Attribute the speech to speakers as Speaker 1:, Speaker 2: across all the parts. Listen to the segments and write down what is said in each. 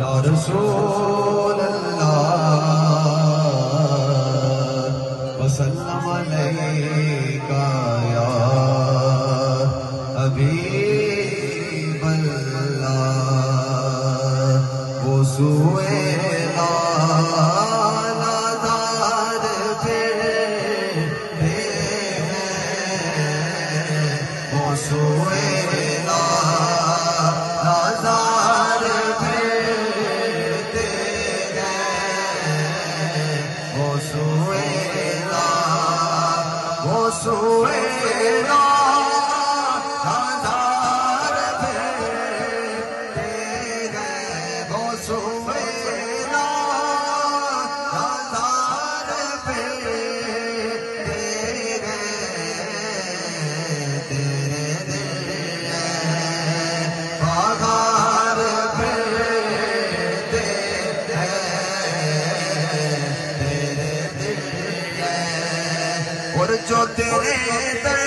Speaker 1: یا رسول اللہ وسلم علیکہ یا حبیب اللہ وہ سوئے نادار پھرتے ہیں وہ سوئے نادار پھرتے ہیں وہ سوئے اور جو تیرے در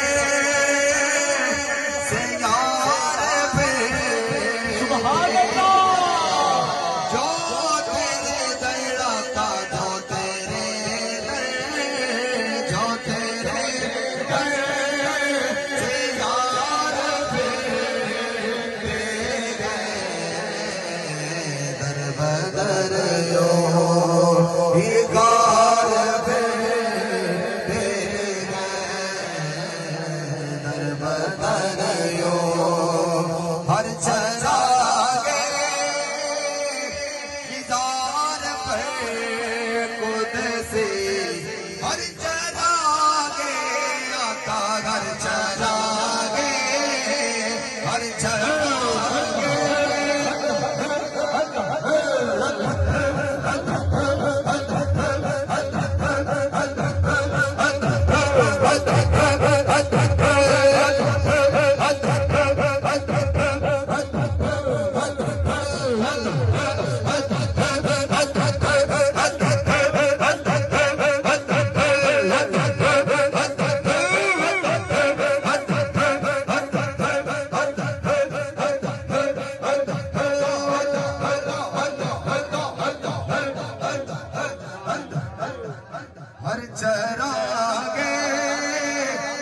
Speaker 1: سے یار پہ سبحان اللہ جو تیرے در آقا جو تیرے در سے یار پہ در بدر یو ہی گار پہ ہر چراغے دیدار پہ قدسی ہر چراغے آقا ہر چراغے ہر چراغے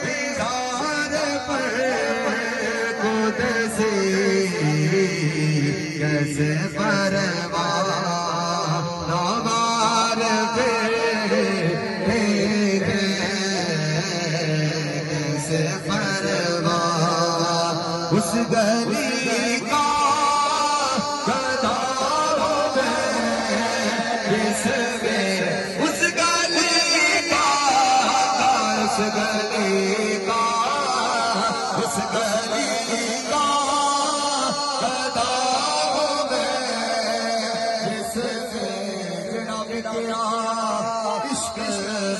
Speaker 1: دیدار پر قدسی کیسے پروان پہ کیسے پروان اس گلی کا گدا جس میں اس گلی کا گدا جس میں جناب کیا عشق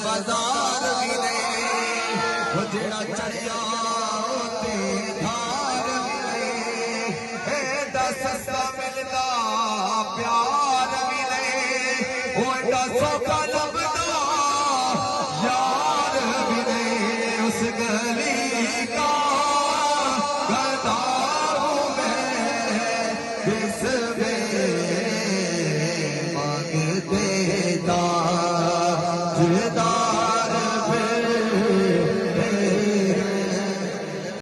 Speaker 1: بازار ملے وہ جڑا چڑیا دھار ملے سستا ملتا پیار ملے وہ ایڈا سوکھا